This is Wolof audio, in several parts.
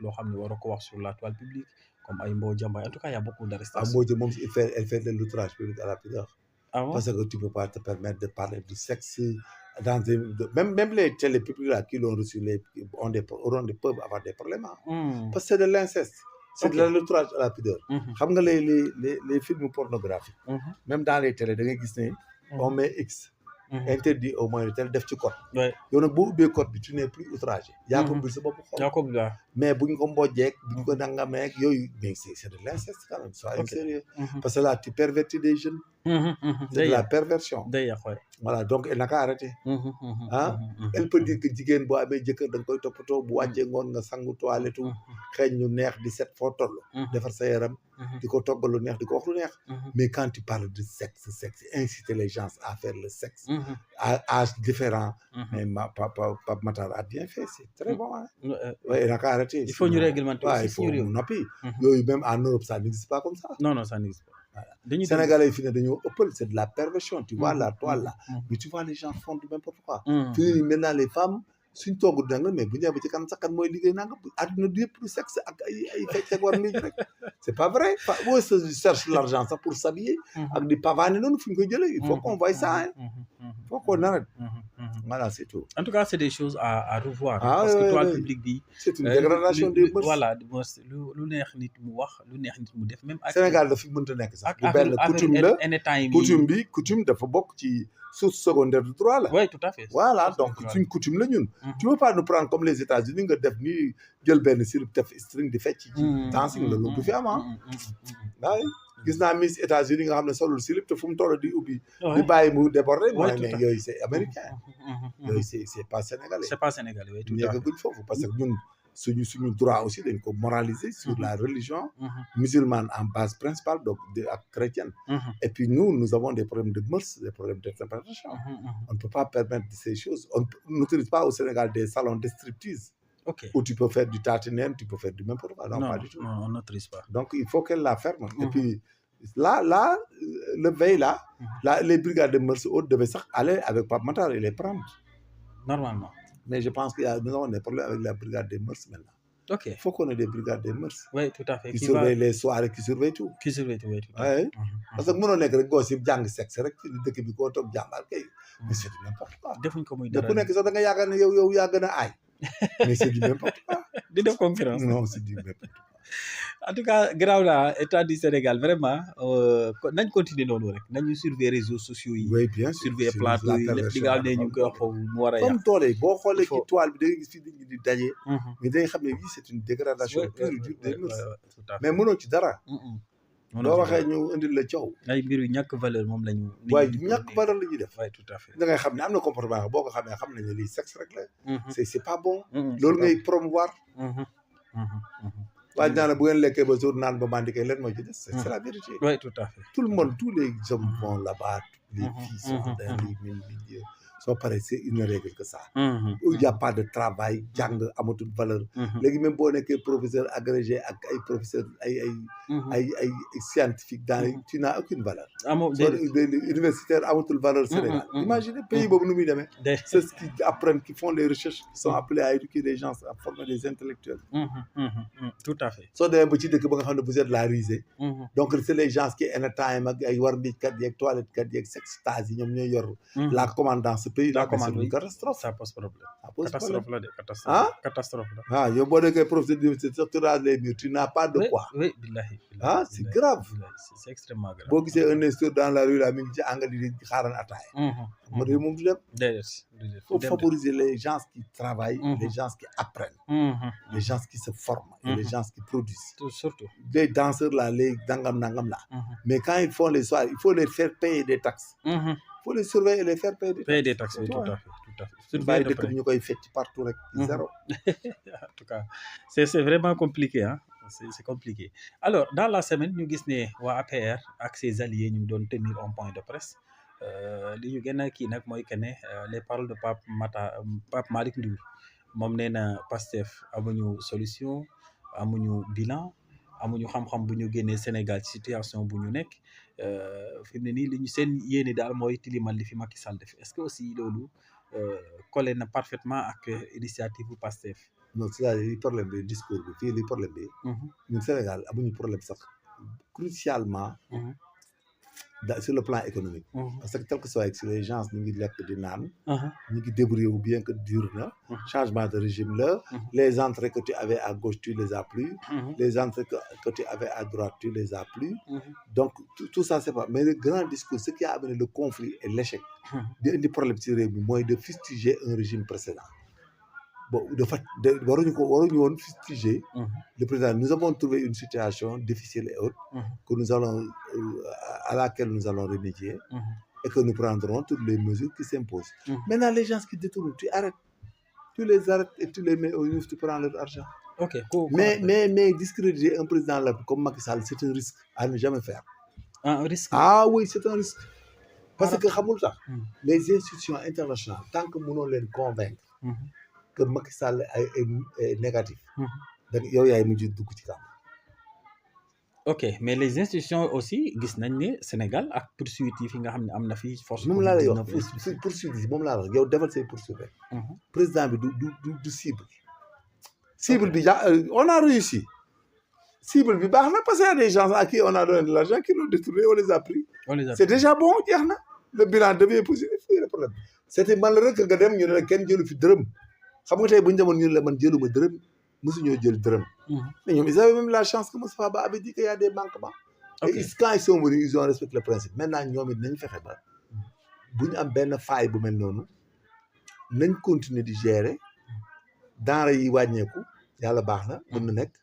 loo xam ne waroo ko wax sur la toile publique comme ay Mbodja Mbaye en tout cas il y a beaucoup Ah, d'arrestations. Mbodja moom elle fait de l'outrage public à la pudeur. Ah bon? Parce que tu peux pas te permettre de parler du sexe dans même les télé publics là qui l'ont reçu peuvent avoir des problèmes. Hein. Parce que c'est de l'inceste. C'est de l'outrage à la pudeur. Xam nga les films pornographiques. Même dans les télé da ngay gis ne on met X. Interdit au moins tel def ci code. yow nag boo ubbee code bi tu n'es plus outragé. yaa ko bil sa bopp xool. mais bu ñu ko mbojjeek bu ñu ko nangameek yooyu mais c'est de l'inceste quand même soyez sérieux. Parce que là tu pervertis des jeunes. C'est de la perversion. Voilà donc elle n'a qu'à arrêter. Ah elle peut dire que jigéen boo amee jëkkër da nga koy toppatoo bu wàccee ngoon nga sangu toilette xeeñ ñu neex di set foo toll. defar sa yaram. di ko toggal lu neex di ko wax lu neex. mais quand tu parles de sexe inciter les gens à faire le sexe. à âge différent. mais Pape Matar a bien fait c'est très bon. Hein. Ouais, elle n'a qu'à arrêter. Il faut ñu réglementer. Il faut mu noppi. yooyu même en Europe ça n'existe pas comme ça. Non ça n'existe pas. Voilà. Sénégalais yi fi ne dañoo ëppal c'est de la perversion tu vois la toile là. mais tu vois les gens font du n'importe quoi. puis maintenant les femmes suñ toogu danga mais bu ñu ba ci kanam sax kan mooy liggéey nanga àdduna du yëpp lu sexe ak ay fecc war mii rek c'est pas vrai boo cherche l'argent sax pour s'habiller ak di pavaner noonu fu ñu koy jëlee il faut qu'on voie ça hein. faut qu'on arrête. Voilà c'est tout. En tout cas c'est des choses à revoir. Parce que toile publique bi c'est une dégradation des mœurs. Voilà lu neex nit mu wax lu neex nit mu def même ak Sénégal dafa mënta nekk sax bu benn coutume la coutume dafa bokk ci source secondaire du droit là. Oui tout à fait. Voilà donc suñ coutume la ñun. tu veux pas nous prendre comme les États-Unis nga def ni jël benn sirop def string di fecc ci dancing la loolu du fi am waaye gis naa Miss États-Unis nga xam ne solul slip te fu mu toll di ubbi. di bàyyi mu déborder. mais yooyu c'est américain. yooyu c'est pas sénégalais. C'est pas sénégalais oui tout à fait. nekkaguñ foofu parce que ñun suñu droit aussi dañ ko moraliser sur la religion musulmane en base principale donc ak chrétienne. Et puis nous avons des problèmes de mœurs, des problèmes d'interprétation. On ne peut pas permettre ces choses. On n'utilise pas au Sénégal des salons de striptease. Où tu peux faire du tatinène, tu peux faire du n'importe quoi. Non, pas du tout. Non, on n'autorise pas. Donc il faut qu'elle la ferme. Et puis là, le veille là, les brigades de mœurs hautes devaient aller avec Pape Matar et les prendre. Normalement. Mais je pense nous avons des problèmes avec la brigade des mœurs maintenant. Ok. Il faut qu'on ait des brigades des mœurs. Oui, tout à fait. Qui surveillent les soirées, qui surveillent tout. Qui surveillent tout, oui, tout à fait. Parce que mënoo nekk rek gosse yi jàng sexe rek ci dëkk bi koo toog jàngal kay. Mais c'est du n'importe quoi. defuñ ko muy dara ku nekk sax da nga yaakaar ne yow yaa gën a aay. Mais c'est du n'importe quoi. di def concurrence. Non, c'est du n'importe quoi. En tout cas graaw la état du Sénégal vraiment nañ continuer noonu rek nañu surveiller réseaux sociaux yi. Oui bien sûr surveiller plateau yi lépp li nga xam ne ñu ngi koy wax foofu mu war a yàq. comme tool yi boo xoolee ci toile bi da ngay gis fii nit ñi di daje. mais da ngay xam ne lii c'est une dégradation pure et dure des mœurs. mais mënoo ci dara. boo waxee ñu indil la coow. ay mbir yu ñàkk valeur moom lañu. waaye ñàkk valeur la ñuy def. oui tout à fait. da ngay xam ne am na comportement boo ko xamee xam nañ ne lii sexe rek la. c'est pas bon. loolu ngay promouvoir. waaye daanaka bu ngeen lekkee ba jour naan ba mandi kay leen moo ci des. c'est la vérité. oui tout à fait. tout le monde tous les hommes vont là-bas. les filles sont dans les mêmes milieux. soo paree c'est une règle que ça. il y a pas de travail jàng amatul valeur. léegi même boo nekkee professeur agrégé ak ay professeur ay scientifique dans tu n'as aucune valeur. universitaire amatul valeur Sénégal. imaginez pays boobu nu muy demee. c'est ce qui apprennent qui font les recherches qui sont appelés à éduquer les gens à former des intellectuels. tout à fait. soo demee ba ci dëkk ba nga xam ne vous êtes la risée. donc c'est les gens qui anytime ak ay war mbijkat yeeg toilette kat yeeg sextage yi ñoom ñooy yor la commandance pays là c'est une catastrophe. Ça pose problème. Catastrophe là de catastrophe. Catastrophe là. Ah yow boo nekkee professeur d'université tu rases les murs tu n'as pas de quoi. Oui billahi. C'est grave. C'est extrêmement grave. boo gisee un instituteur dans la rue là mi ngi ci angle di xaaral ataaya. xam nga moom du dem. déedéet. faut favoriser les gens qui travaillent. les gens qui apprennent. les gens qui se forment. et les gens qui produisent. Surtout. les danseurs là les nangam là. mais quand ils font les soirs il faut les faire payer des taxes. faut les surveiller et les faire payer des taxes. Oui, tout à fait. bàyyi dëkk bi ñu koy fecc partout rek. zéro. En tout cas c'est vraiment compliqué hein. C'est compliqué alors dans la semaine ñu gis ne waa APR ak ses alliés ñu ngi doon tenir un point de presse li ñu gën a kii nag mooy que ne les paroles de Pape Malick Ndour moom nee na Pastef amuñu solution amuñu bilan amuñu xam-xam bu ñu génnee Sénégal ci situation bu ñu nekk fi mu ne nii li ñu seen yéene daal mooy tilimal li fi Macky Sall def est-ce que aussi loolu collé na parfaitement ak initiative bu Pastef. non c'est-à-dire li problème bi discours bi fii li problème bi. ñun Sénégal amuñu problème sax crucialement. Sur le plan économique. Parce que tel que soit si les gens ñu ngi lekk di naan. ñu ngi débrouiller ou bien que dur na. changement de régime là. Les entrées que tu avais à gauche tu les as plus. Les entrées que tu avais à droite tu les as plus. Donc tout ça c'est pas mais le grand discours ce qui a amené le conflit et l'échec. di indi problème ci réew mi mooy de fustiger un régime précédent. Bon waruñu woon fustiger le président. Nous avons trouvé une situation difficile et haute que nous allons à laquelle nous allons remédier et que nous prendrons toutes les mesures qui s'imposent. Maintenant les gens qui détournent tu les arrêtes et tu les mets au neuf, tu prends leur argent. Mais discréditer un président là comme Macky Sall c'est un risque à ne jamais faire. Un risque. Ah oui c'est un risque parce que xamul sax les institutions internationales tant que mënoo leen convaincre que Macky Sall est négatif. donc yow yaay mujj dugg ci kàmm. ok mais les institutions aussi gis nañ ne Sénégal ak poursuites yi fi nga xam ne am na fi force. moom laa lay wax poursuites yi moom laa wax yow defal say poursuites rek. président bi du cible bi on a réussi cible bi baax na parce que y a des gens à qui on a donné de l'argent qui l'ont détourné on les a pris. C'est déjà bon jeex na le bilan devient positif fii le problème c'était malheureux que nga dem ñu ne la kenn jëlu fi dërëm. xam nga tey bu ñu demoon ñu ne la man jëluma dërëm mosuñoo jël dërëm. mais ñoom ils avaient même la chance que Moustapha Ba avait dit qu'il y a des manquements. et quand ils sont venus ils ont respecté le principe maintenant ñoom it nañ fexe ba bu ñu am benn faille bu mel noonu nañ continuer di gérer denrées yi wàññeeku yàlla baax na mën na nekk.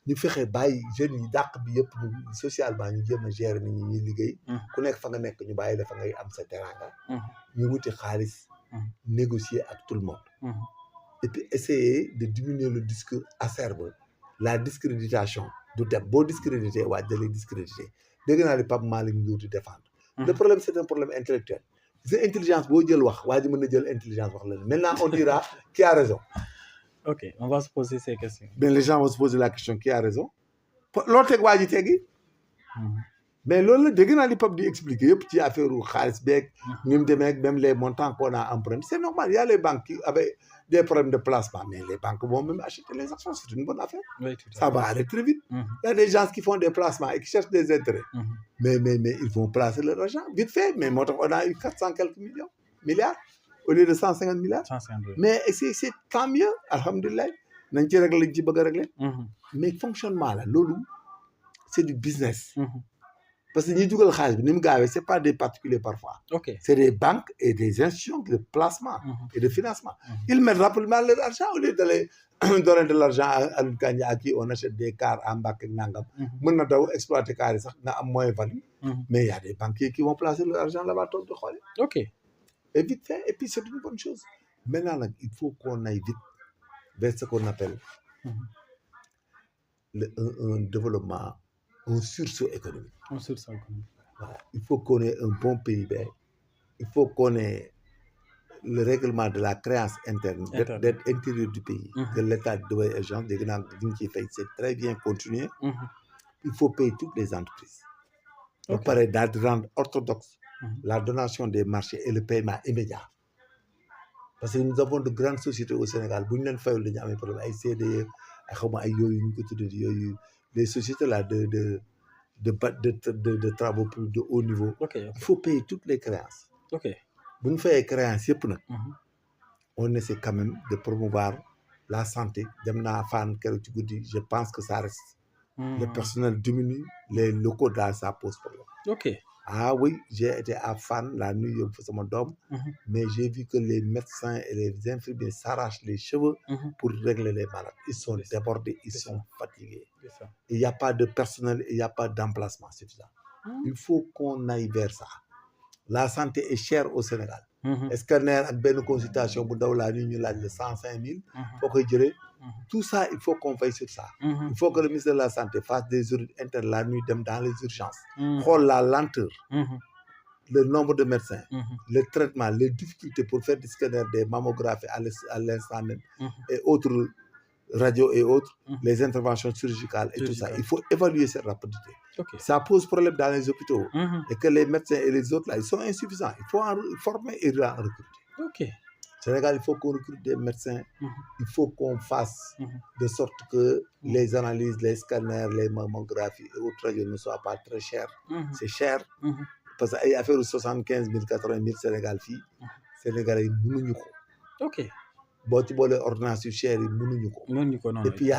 ñu fexe bàyyi jeunes yi dàq bi yëpp ñu socialement ñu jéem a gérer nit ñi ñuy liggéey. ku nekk fa nga nekk ñu bàyyi la fa ngay am sa teranga. ñu wuti xaalis. négocier ak tout le monde. et puis essayer de diminuer le discours acerbe la discréditation du dem boo discrédité waa dalee discrédité dégg naa li Pape Malick Ndour di défendre. le problème c'est un problème intellectuel. c'est intelligence boo jël wax waa ji mën na jël intelligence wax la maintenant on dira qui a raison. ok on va se poser ces questions. mais les gens vont se poser la question qui a raison. loolu teg waa ji teggi. mais loolu la dégg naa li Pape di expliquer yëpp ci affaire xaalis beeg. ni mu demee ak même les montants qu'on a empruntés c'est normal il y a les banques qui avaient des problèmes de placement mais les banques vont même acheter les actions c'est une bonne affaire. Oui, tout à fait. Ça va aller très vite. Il y a des gens qui font des placements et qui cherchent des intérêts. Mais ils vont placer leur argent vite fait mais moo tax on a eu 400 quelques milliards au lieu de 150 milliards. 150. mais c'est tant mieux alhamdulilah nañ ci régler lañ ci bëgg a régler. mais fonctionnement la loolu c'est du business. parce que ñi dugal xaalis bi ni mu gaawee c'est pas des particuliers parfois. ok c'est des banques et des institutions de placement. et de financement. Ils mettent rapidement leur argent au lieu d'aller donner de l'argent à une Kandji à qui on achète des cars en Mbacké nangam. mën na daw exploiter cars yi sax nga am moins value. mais il y a des banquiers qui vont placer leur argent là-bas toog di xoole. ok et vite fait et puis c'est une bonne chose. maintenant nag il faut qu'on aille vite vers ce qu'on appelle un développement. Un sursaut économique. Voilà. Il faut qu'on ait un bon PIB. Il faut qu'on ait le règlement de la créance interne, d'être intérieur du pays, que l'État doit c'est très bien continuer. Il faut payer toutes les entreprises. On paraît de rendre orthodoxe la donation des marchés et le paiement immédiat. Parce que nous avons de grandes sociétés au Sénégal. Bu ñu leen fayul dañu amee problème ay CDE ay xaw ma ay yooyu ñu ko tuddee yooyu les sociétés là de travaux publics de haut niveau. Il faut payer toutes les créances. bu ñu fayee créances yëpp nag. on essaie quand même de promouvoir la santé. dem naa Fann keroog ci guddi je pense que ça reste. Le personnel diminue les locaux là ça pose problème. Ah oui, j'ai été à Fann la nuit yóbbu fa sama doom. mais j'ai vu que les médecins et les infirmiers s'arrachent les cheveux. pour régler les malades. Ils sont débordés, ils sont fatigués. Il n'y a pas de personnel, il n'y a pas d'emplacement suffisant. Il faut qu'on aille vers ça. La santé est chère au Sénégal. Scanner ak benn consultation bu ndaw laa ñu laaj la 105 000. foo koy jëlee. Tout ça il faut qu'on veille sur ça. Il faut que le ministre de la santé fasse des audits internes la nuit dem dans les urgences. xool la lenteur. le nombre de médecins. le traitement les difficultés pour faire des scanners des mammographies à l'instant même. et autres radios et autres. les interventions chirurgicales et tout ça il faut évaluer cette rapidité. Ça pose problème dans les hôpitaux. Et que les médecins et les autres là ils sont insuffisants. Il faut en former et en recruter. Sénégal, il faut qu'on recrute des médecins. Il faut qu'on fasse de sorte que les analyses, les scanners, les mammographies et autres ne soient pas très chers. C'est cher. Parce que ay affaire 75 000 80 000 Sénégal fii Sénégalais yi mënuñu ko. ok boo ci boolee ordonnance yu cher yi mënuñu ko. mënuñu ko noonu. Et puis